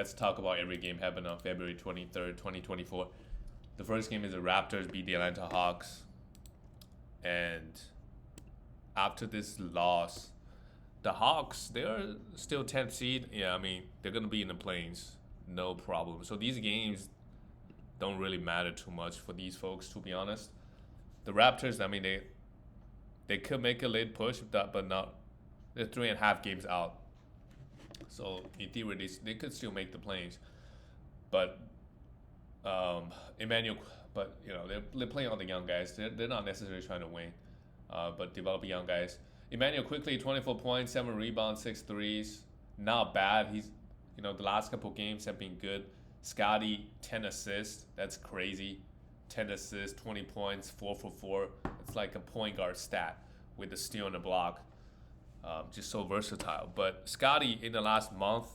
let's talk about every game happened on February 23rd, 2024. The first game is the Raptors beat the Atlanta Hawks. And after this loss, the Hawks, they're still 10th seed. Yeah, I mean, they're going to be in the plains. No problem. So these games don't really matter too much for these folks, to be honest. The Raptors, I mean, they could make a late push, but not. They're 3.5 games out. So in theory, they could still make the plains. But Emmanuel, but they're playing all the young guys. They're not necessarily trying to win, but developing young guys. Emmanuel quickly 24 points, 7 rebounds, 6 threes. Not bad. He's the last couple games have been good. Scotty 10 assists. That's crazy. 10 assists, 20 points, 4 for 4. It's like a point guard stat with the steal and the block. Just so versatile. But Scotty in the last month,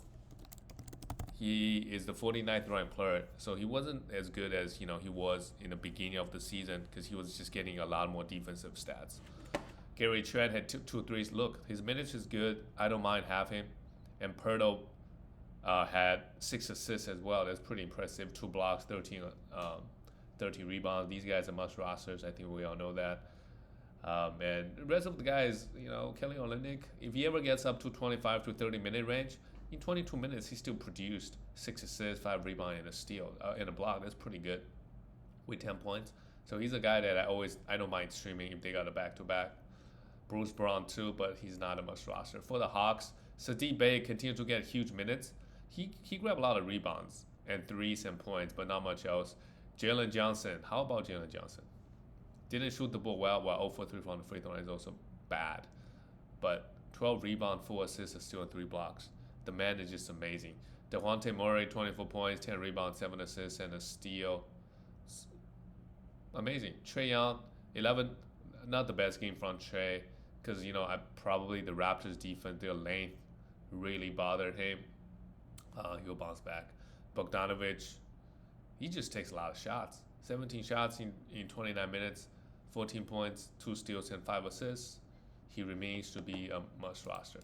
he is the 49th ranked player, so he wasn't as good as he was in the beginning of the season because he was just getting a lot more defensive stats. Gary Trent had two threes. Look, his minutes is good. I don't mind having him. And Pirtle had 6 assists as well. That's pretty impressive. 2 blocks, 13 rebounds. These guys are must rosters. I think we all know that. And the rest of the guys, Kelly Olynyk, if he ever gets up to 25 to 30 minute range, in 22 minutes he still produced 6 assists, 5 rebounds, and a steal, and a block. That's pretty good with 10 points. So he's a guy that I don't mind streaming if they got a back-to-back. Bruce Brown too, but he's not a must roster. For the Hawks, Saddiq Bey continued to get huge minutes. He grabbed a lot of rebounds and threes and points, but not much else. Jalen Johnson, how about Jalen Johnson? Didn't shoot the ball well, while 0 for 3 from the free throw line is also bad. But 12 rebounds, 4 assists, a steal, and 3 blocks. The man is just amazing. Dejounte Murray, 24 points, 10 rebounds, 7 assists, and a steal. Amazing. Trae Young, 11. Not the best game from Trae because, probably the Raptors' defense, their length really bothered him. He'll bounce back. Bogdanovic, he just takes a lot of shots. 17 shots in 29 minutes, 14 points, 2 steals, and 5 assists. He remains to be a must roster.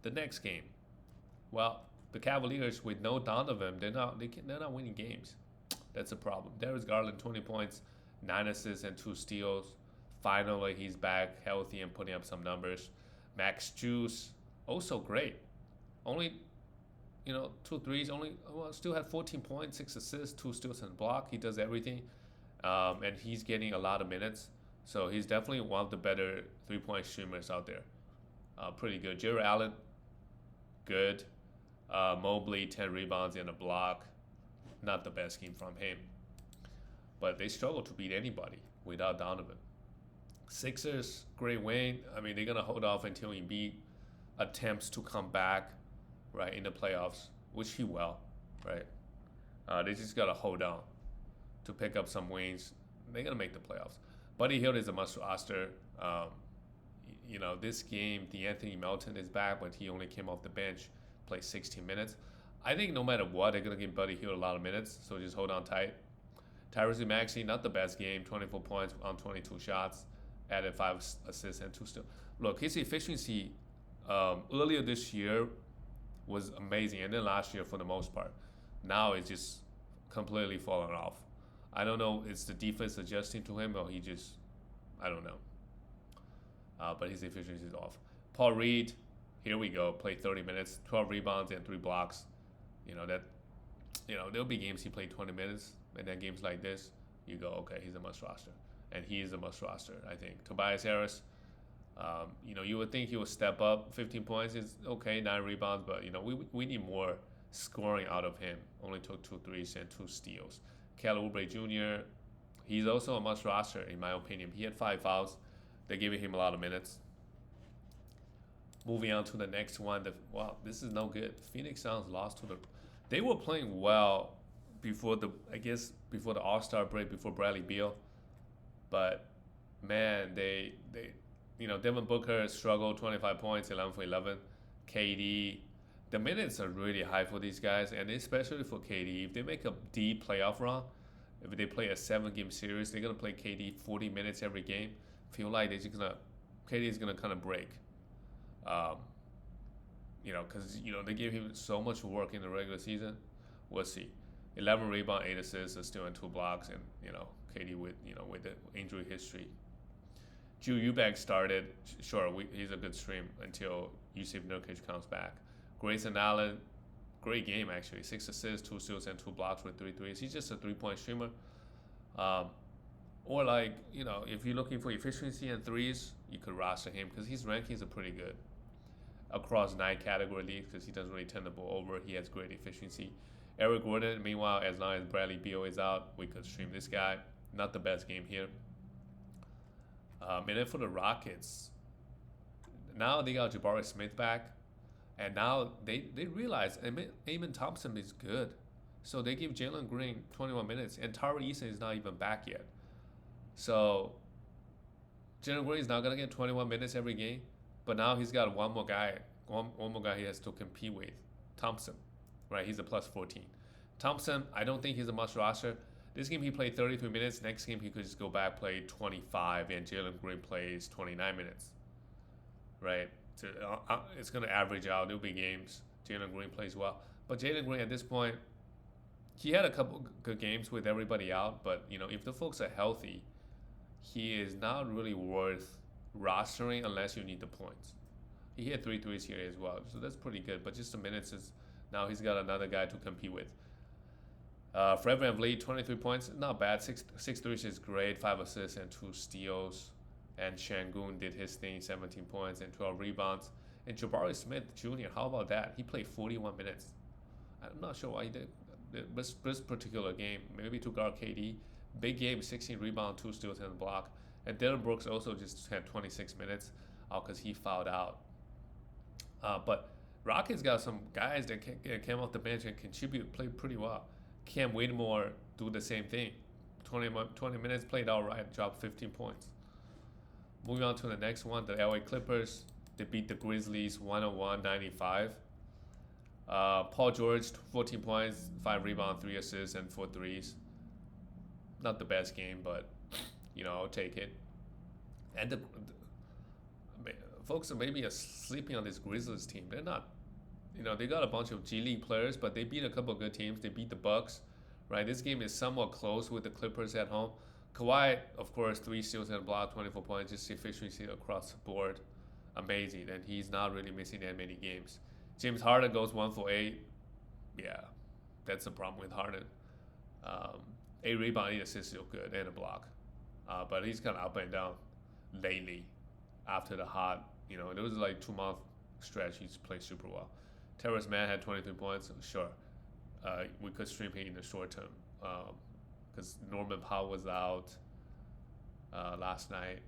The next game, well, the Cavaliers with no Donovan, they're not winning games. That's a problem. Darius Garland, 20 points, 9 assists, and 2 steals. Finally, he's back healthy and putting up some numbers. Max Juice, also great. Only 2 threes, still had 14 points, 6 assists, 2 steals and a block. He does everything, and he's getting a lot of minutes. So he's definitely one of the better 3-point streamers out there. Pretty good. Jared Allen, good. Mobley, 10 rebounds and a block. Not the best game from him. But they struggle to beat anybody without Donovan. Sixers, great win. I mean, they're going to hold off until Embiid attempts to come back, right, in the playoffs, which he will, right? They just got to hold on to pick up some wins. They're going to make the playoffs. Buddy Hield is a must roster. This game, Anthony Melton is back, but he only came off the bench, played 16 minutes. I think no matter what, they're going to give Buddy Hield a lot of minutes, so just hold on tight. Tyrese Maxey, not the best game, 24 points on 22 shots, added 5 assists and 2 steals. Look, his efficiency earlier this year was amazing, and then last year for the most part. Now it's just completely fallen off. I don't know, it's the defense adjusting to him, or I don't know. But his efficiency is off. Paul Reed, here we go, played 30 minutes, 12 rebounds and 3 blocks. There'll be games he played 20 minutes, and then games like this, you go, okay, he's a must roster. And he is a must roster, I think. Tobias Harris, you would think he would step up. 15 points is okay, 9 rebounds, but we need more scoring out of him. Only took 2 threes and 2 steals. Kelly Oubre Jr., he's also a must roster in my opinion. He had 5 fouls. They're giving him a lot of minutes. Moving on to the next one. This is no good. Phoenix Suns lost to they were playing well before the All-Star break, before Bradley Beal. But man, Devin Booker struggled, 25 points, 11 for 11. KD, the minutes are really high for these guys, and especially for KD. If they make a deep playoff run, if they play a 7-game series, they're gonna play KD 40 minutes every game. Feel like KD is gonna kind of break. Because they gave him so much work in the regular season. We'll see. 11 rebound, 8 assists, still in 2 blocks, and KD with the injury history. Drew Eubanks started. Sure, he's a good stream until Yusuf Nurkic comes back. Grayson Allen, great game actually. 6 assists, 2 steals, and 2 blocks with 3 threes. He's just a 3-point streamer. Or if you're looking for efficiency and threes, you could roster him because his rankings are pretty good across 9 category leagues because he doesn't really turn the ball over. He has great efficiency. Eric Gordon, meanwhile, as long as Bradley Beal is out, we could stream this guy. Not the best game here. And then for the Rockets, now they got Jabari Smith back, and now they realize Amen Thompson is good. So they give Jalen Green 21 minutes, and Tari Eason is not even back yet. So Jalen Green is not going to get 21 minutes every game, but now he's got one more guy he has to compete with, Thompson, right? He's a plus 14. Thompson, I don't think he's a must roster. This game he played 33 minutes. Next game he could just go back, play 25, and Jalen Green plays 29 minutes, right? So it's going to average out. There'll be games Jalen Green plays well. But Jalen Green at this point, he had a couple good games with everybody out, but if the folks are healthy, he is not really worth rostering unless you need the points. He hit 3 threes here as well, so that's pretty good. But just the minutes is now he's got another guy to compete with. Fred VanVleet, 23 points, not bad. 6 threes is great. 5 assists and 2 steals. And Şengün did his thing, 17 points and 12 rebounds. And Jabari Smith Jr., how about that? He played 41 minutes. I'm not sure why he did this particular game. Maybe to guard KD. Big game, 16 rebounds, 2 steals, and a block. And Dylan Brooks also just had 26 minutes because he fouled out. But Rockets got some guys that came off the bench and contribute, played pretty well. Cam Whitmore do the same thing. 20 minutes, played all right, dropped 15 points. Moving on to the next one, the LA Clippers. They beat the Grizzlies 101-95. Paul George, 14 points, 5 rebounds, 3 assists, and 4 threes. Not the best game, but I'll take it. And folks are maybe sleeping on this Grizzlies team. They're not. They got a bunch of G League players, but they beat a couple of good teams. They beat the Bucks, right? This game is somewhat close with the Clippers at home. Kawhi, of course, 3 steals and a block, 24 points, just efficiency across the board. Amazing. And he's not really missing that many games. James Harden goes 1 for 8. Yeah, that's the problem with Harden. 8 rebounds, 8 assists, still good, and a block. But he's kind of up and down lately after the hot, there was like 2-month stretch. He's played super well. Terrence Mann had 23 points. Sure, we could stream him in the short term because Norman Powell was out last night.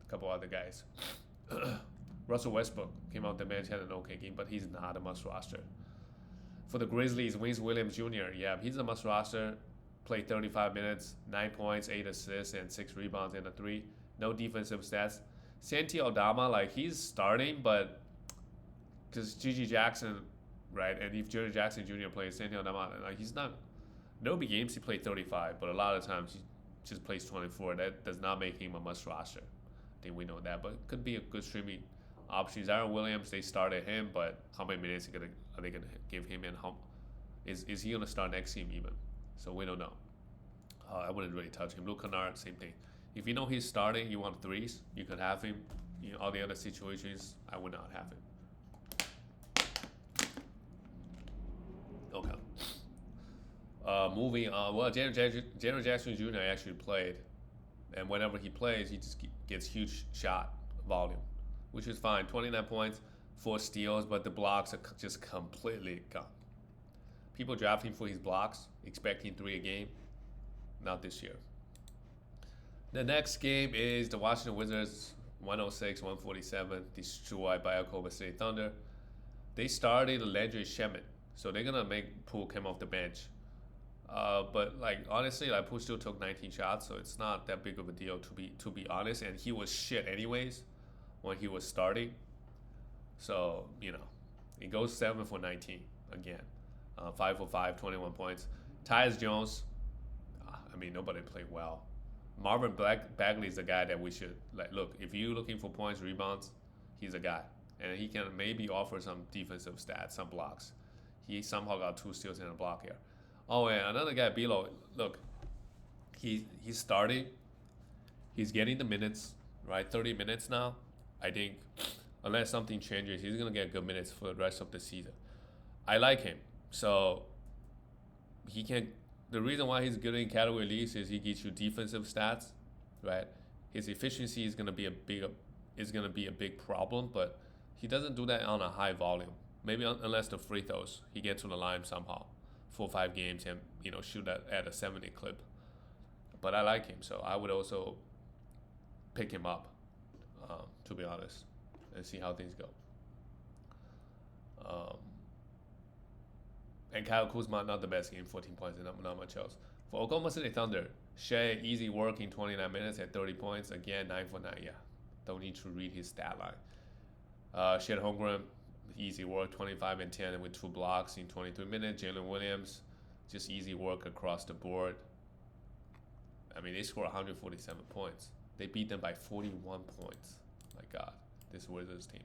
A couple other guys. Russell Westbrook came out the bench, had an okay game, but he's not a must roster. For the Grizzlies, Vince Williams Jr., yeah, he's a must roster. Played 35 minutes, 9 points, 8 assists, and 6 rebounds and a 3. No defensive stats. Santi Aldama, he's starting, but because Gigi Jackson, right, and if Jerry Jackson Jr. plays, Santi Aldama, he's not. No big games he played 35, but a lot of times he just plays 24. That does not make him a must roster. I think we know that, but it could be a good streaming option. Aaron Williams, they started him, but how many minutes are they gonna give him, and how is he gonna start next game even? So we don't know. I wouldn't really touch him. Luke Kennard, same thing. If you know he's starting, you want threes, you could have him. All the other situations, I would not have him. Okay. Moving on. Well, Jaren Jackson Jr. actually played, and whenever he plays, he just gets huge shot volume, which is fine. 29 points, 4 steals, but the blocks are just completely gone. People draft him for his blocks, expecting 3 a game. Not this year. The next game is the Washington Wizards 106-147, destroyed by Oklahoma City Thunder. They started Landry Shamet, so they're gonna make Poole come off the bench. But honestly, Poole still took 19 shots, so it's not that big of a deal to be honest. And he was shit anyways when he was starting. So it goes 7 for 19 again, 5 for 5, 21 points. Tyus Jones, nobody played well. Marvin Bagley is the guy that we should look. If you're looking for points, rebounds, he's a guy, and he can maybe offer some defensive stats, some blocks. He somehow got 2 steals and a block here. Oh, and another guy below. Look, he's starting. He's getting the minutes, right? 30 minutes now. I think, unless something changes, he's gonna get good minutes for the rest of the season. I like him. So he can. The reason why he's good in category leagues is he gives you defensive stats, right? His efficiency is gonna be a big problem, but he doesn't do that on a high volume. Maybe unless the free throws, he gets to the line somehow, 4 or 5 games, and shoot at a 70 clip. But I like him, so I would also pick him up, to be honest, and see how things go. Um, and Kyle Kuzma, not the best game, 14 points, and not much else. For Oklahoma City Thunder, Shea, easy work in 29 minutes at 30 points. Again, 9 for 9, yeah. Don't need to read his stat line. Shed Holmgren, easy work, 25 and 10 with 2 blocks in 23 minutes. Jalen Williams, just easy work across the board. I mean, they scored 147 points. They beat them by 41 points. My God, this Wizards team.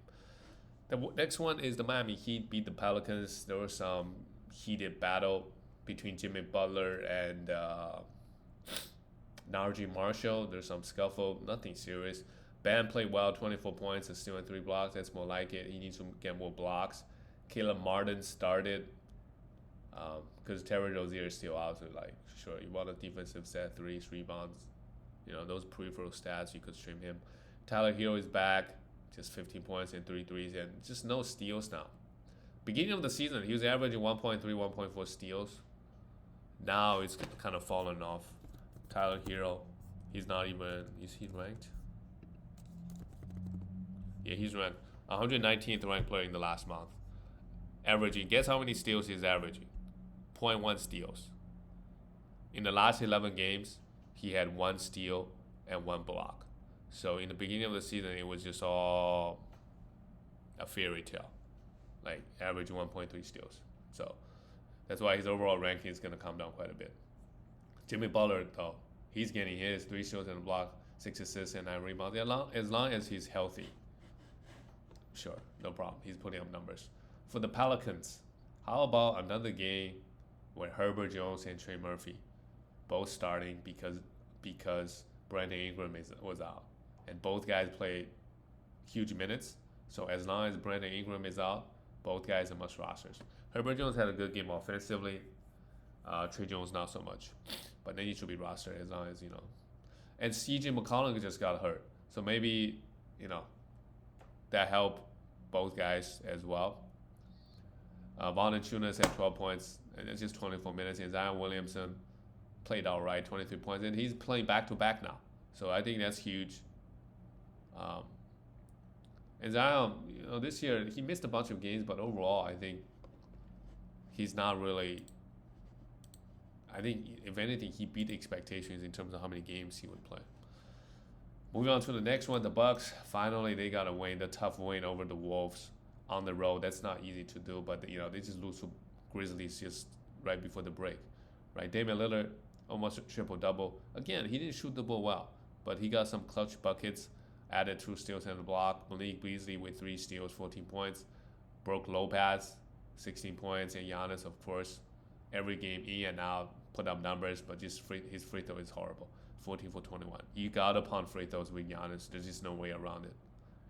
The next one is the Miami Heat beat the Pelicans. There was some heated battle between Jimmy Butler and Najee Marshall. There's some scuffle, nothing serious. Bam played well, 24 points and still in 3 blocks. That's more like it. He needs to get more blocks. Caleb Martin started because Terry Rozier is still out. So, sure, you want a defensive set, 3 rebounds. Those peripheral stats, you could stream him. Tyler Hero is back, just 15 points and 3 threes, and just no steals now. Beginning of the season, he was averaging 1.3, 1.4 steals. Now it's kind of fallen off. Tyler Hero, is he ranked? Yeah, he's ranked 119th ranked player in the last month. Guess how many steals he's averaging? 0.1 steals. In the last 11 games, he had 1 steal and 1 block. So in the beginning of the season, it was just all a fairy tale, average 1.3 steals. So that's why his overall ranking is going to come down quite a bit. Jimmy Butler, though, he's getting his 3 steals and a block, 6 assists and 9 rebounds. As long as he's healthy, sure, no problem. He's putting up numbers. For the Pelicans, how about another game where Herbert Jones and Trey Murphy both starting because Brandon Ingram was out, and both guys played huge minutes. So as long as Brandon Ingram is out, both guys are must rosters. Herbert Jones had a good game offensively. Trey Jones not so much, but they need to be rostered as long as And CJ McCollum just got hurt, so maybe that helped both guys as well. Valanciunas had 12 points and it's just 24 minutes, and Zion Williamson played all right, 23 points, and he's playing back-to-back now. So I think that's huge. And Zion, this year he missed a bunch of games, but overall I think he's not really. I think if anything, he beat expectations in terms of how many games he would play. Moving on to the next one, the Bucks. Finally, they got a win, the tough win over the Wolves on the road. That's not easy to do, but they just lose to Grizzlies just right before the break, right? Damian Lillard almost triple-double. Again, he didn't shoot the ball well, but he got some clutch buckets, added 2 steals and a block. Malik Beasley with 3 steals, 14 points. Brook Lopez, 16 points, and Giannis, of course, every game in and out, put up numbers, but his free throw is horrible. 14 for 21. You got to pound free throws with Giannis. There's just no way around it.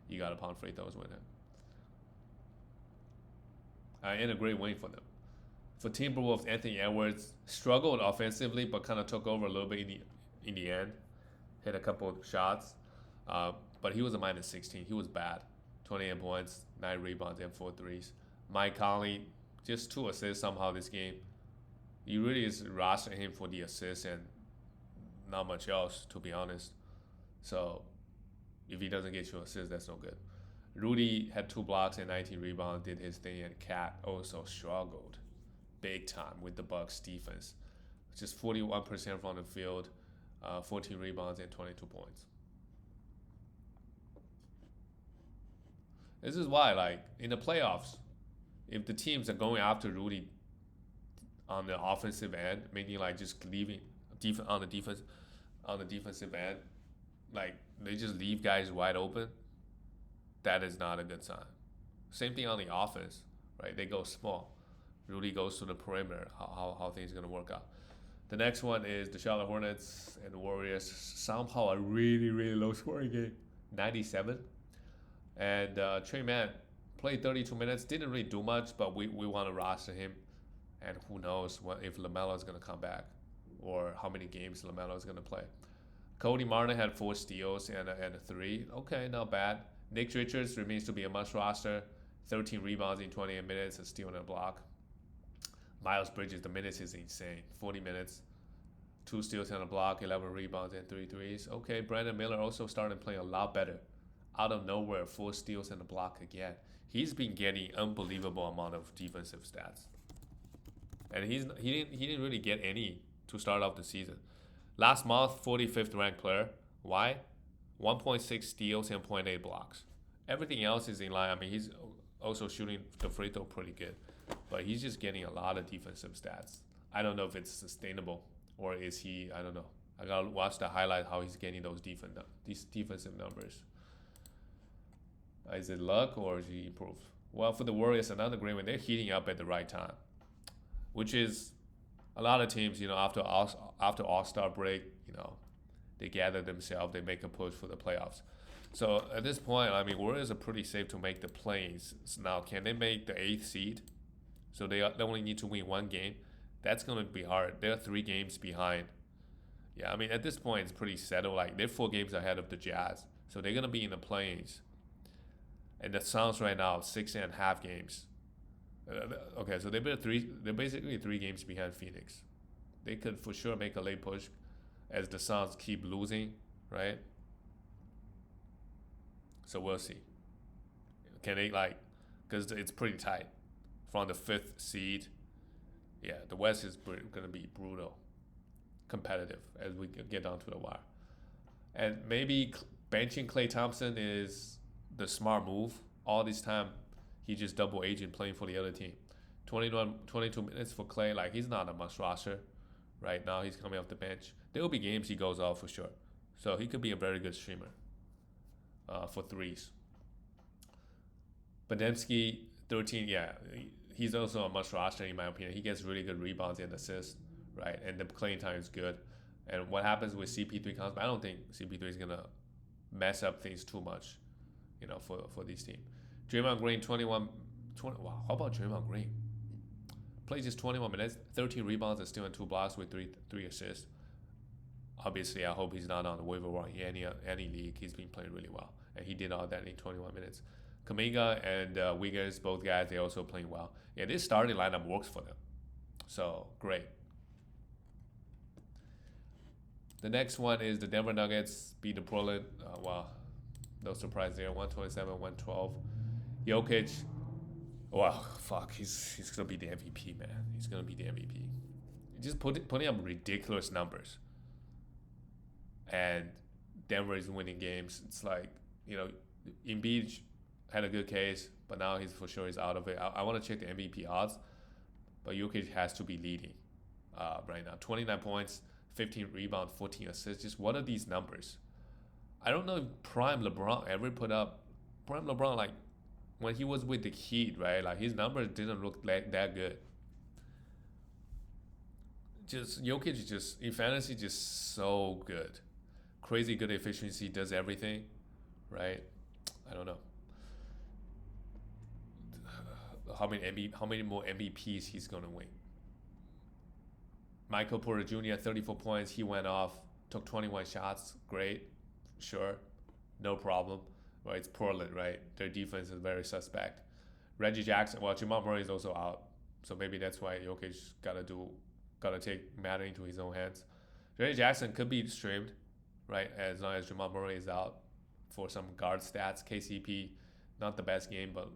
You got to pound free throws with him. And a great win for them. For Timberwolves, Anthony Edwards struggled offensively, but kind of took over a little bit in the end. Hit a couple of shots, but he was a minus 16. He was bad. 28 points, 9 rebounds, and 4 threes. Mike Conley, just 2 assists somehow this game. You really just roster him for the assists and not much else, to be honest. So if he doesn't get you assists, that's no good. Rudy had 2 blocks and 19 rebounds, did his thing, and Cat also struggled big time with the Bucks defense. Just 41% from the field, 14 rebounds and 22 points. This is why, in the playoffs, if the teams are going after Rudy on the offensive end, meaning just leaving on the defensive end, they just leave guys wide open, that is not a good sign. Same thing on the offense, right? They go small. really goes to the perimeter, how things are going to work out. The next one is the Charlotte Hornets and the Warriors. Somehow a really, really low scoring game, 97. And Trey Mann played 32 minutes, didn't really do much, but we want to roster him. And who knows if LaMelo is going to come back or how many games LaMelo is going to play. Cody Martin had 4 steals and a 3. Okay, not bad. Nick Richards remains to be a must roster. 13 rebounds in 28 minutes, a steal and a block. Miles Bridges, the minutes is insane. 40 minutes, 2 steals and a block, 11 rebounds and 3 threes. Okay, Brandon Miller also started playing a lot better. Out of nowhere, 4 steals and a block again. He's been getting unbelievable amount of defensive stats. And he didn't really get any to start off the season. Last month, 45th ranked player. Why? 1.6 steals and 0.8 blocks. Everything else is in line. I mean, he's also shooting the free throw pretty good. But he's just getting a lot of defensive stats. I don't know if it's sustainable or is he, I don't know. I got to watch the highlight how he's getting these defensive numbers. Is it luck or is he improved? Well, for the Warriors, another great one. They're heating up at the right time, which is a lot of teams, after All-Star break, they gather themselves, they make a push for the playoffs. So at this point, I mean, Warriors are pretty safe to make the plays. So now, can they make the 8th seed? So they only need to win 1 game. That's going to be hard. They're 3 games behind. Yeah, I mean, at this point, it's pretty settled. Like, they're 4 games ahead of the Jazz. So they're going to be in the plays. And the Suns right now, 6.5 games. Okay, so they're basically 3 games behind Phoenix. They could for sure make a late push as the Suns keep losing, right? So we'll see. Can they because it's pretty tight from the 5th seed. Yeah, the West is going to be brutal, competitive as we get down to the wire. And maybe benching Klay Thompson is the smart move. All this time, he just double agent playing for the other team. 22 minutes for Klay. Like, he's not a must roster right now. He's coming off the bench. There will be games he goes off for sure. So he could be a very good streamer for threes. Bademski, 13, yeah. He's also a must roster in my opinion. He gets really good rebounds and assists, right? And the playing time is good. And what happens with CP3 comes back, I don't think CP3 is going to mess up things too much, for this team. Draymond Green, 20. Wow, how about Draymond Green? Plays just 21 minutes, 13 rebounds, and still in 2 blocks with three assists. Obviously, I hope he's not on the waiver wire in any league. He's been playing really well, and he did all that in 21 minutes. Kuminga and Wiggins, both guys, they're also playing well. Yeah, this starting lineup works for them. So, great. The next one is the Denver Nuggets beat the Portland. No surprise there, 127-112. Jokic, wow, fuck, he's gonna be the MVP, man. He's gonna be the MVP. Just putting up ridiculous numbers, and Denver is winning games. It's like, Embiid had a good case, but now he's for sure out of it. I want to check the MVP odds, but Jokic has to be leading right now. 29 points, 15 rebounds, 14 assists. Just what are these numbers? I don't know if Prime LeBron ever put up. Prime LeBron, like, when he was with the Heat, right? Like, his numbers didn't look like that good. Just Jokic, just in fantasy, just so good. Crazy good efficiency, does everything, right? I don't know. How many more MVPs he's gonna win? Michael Porter Jr. 34 points. He went off, took 21 shots. Great, sure, no problem. Right, it's Portland, right? Their defense is very suspect. Reggie Jackson, well, Jamal Murray is also out, so maybe that's why Jokic gotta take matter into his own hands. Reggie Jackson could be streamed, right? As long as Jamal Murray is out for some guard stats. KCP, not the best game, but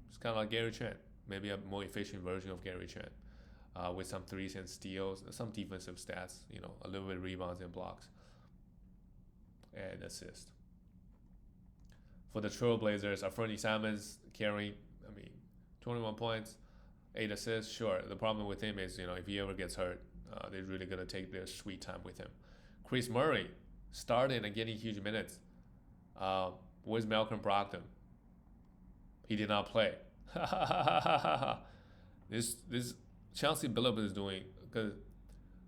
it's kind of like Gary Trent, maybe a more efficient version of Gary Trent, with some threes and steals, some defensive stats, a little bit of rebounds and blocks, and assists. For the Trailblazers, Anthony Simons carrying, 21 points, 8 assists. Sure, the problem with him is, if he ever gets hurt, they're really going to take their sweet time with him. Chris Murray starting and getting huge minutes. Where's Malcolm Brogdon? He did not play. This Chelsea Billups is doing because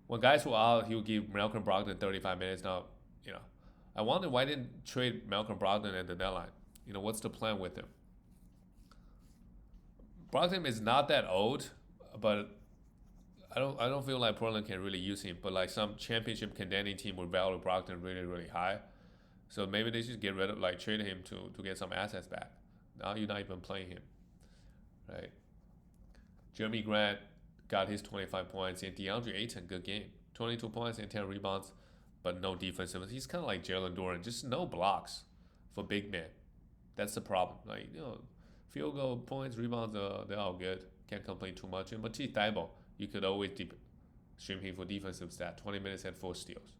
when guys were out, he would give Malcolm Brogdon 35 minutes. Now, you know, I wonder why didn't trade Malcolm Brogdon at the deadline. What's the plan with him? Brogdon is not that old, but I don't feel like Portland can really use him. But like some championship contending team would value Brogdon really really high. So maybe they should get rid of trade him to get some assets back. Now you're not even playing him, right? Jeremy Grant got his 25 points, and DeAndre Ayton, good game, 22 points and 10 rebounds, but no defensive. He's kind of like Jalen Duren, just no blocks for big men. That's the problem. Field goal points, rebounds, they're all good. Can't complain too much. And Matisse Thybulle, you could always stream him for defensive stat. 20 minutes and 4 steals.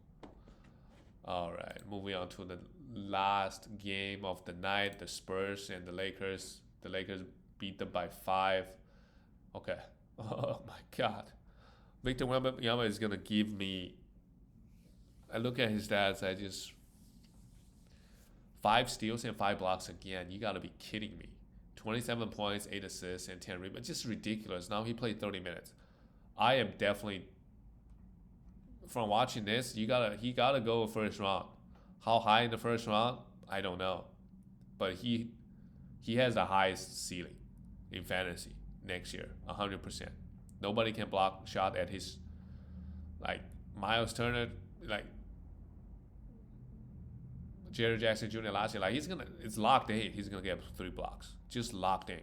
All right, moving on to the last game of the night, the Spurs and the Lakers. The Lakers beat them by 5. Okay. Oh my God. Victor Wembanyama is gonna give me. I look at his stats. 5 steals and 5 blocks again. You gotta be kidding me. 27 points, 8 assists, and 10 rebounds. Just ridiculous. Now he played 30 minutes. I am definitely. From watching this, he gotta go first round. How high in the first round? I don't know, but he has the highest ceiling in fantasy next year, 100%. Nobody can block shot at his Miles Turner, Jerry Jackson Jr. last year. It's locked in. He's gonna get 3 blocks, just locked in.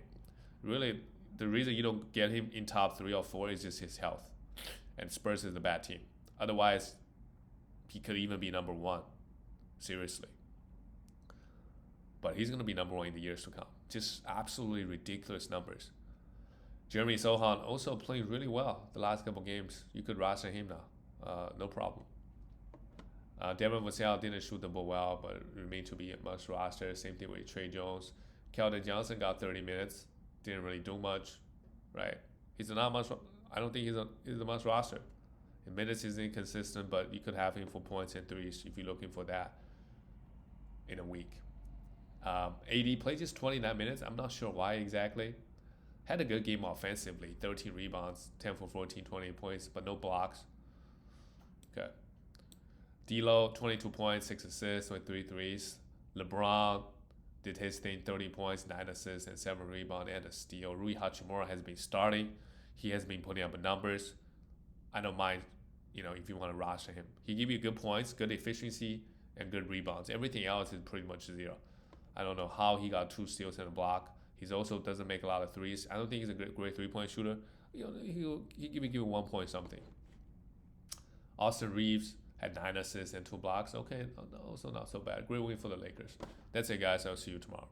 Really, the reason you don't get him in top 3 or 4 is just his health, and Spurs is a bad team. Otherwise, he could even be number 1. Seriously. But he's going to be number 1 in the years to come. Just absolutely ridiculous numbers. Jeremy Sohan also playing really well the last couple games. You could roster him now. No problem. Devin Vassell didn't shoot the ball well, but remained to be a must roster. Same thing with Trey Jones. Keldon Johnson got 30 minutes. Didn't really do much. Right? He's not much. I don't think he's a must roster. In minutes is inconsistent, but you could have him for points and threes if you're looking for that in a week. AD played just 29 minutes. I'm not sure why exactly. Had a good game offensively. 13 rebounds, 10 for 14, 20 points, but no blocks. Okay. D'Lo, 22 points, 6 assists with 3 threes. LeBron did his thing, 30 points, 9 assists, and 7 rebounds and a steal. Rui Hachimura has been starting. He has been putting up numbers. I don't mind, if you want to roster him. He give you good points, good efficiency, and good rebounds. Everything else is pretty much 0. I don't know how he got 2 steals and a block. He also doesn't make a lot of threes. I don't think he's a great 3-point shooter. He'll give you 1 point something. Austin Reeves had 9 assists and 2 blocks. Okay, also not so bad. Great win for the Lakers. That's it, guys. I'll see you tomorrow.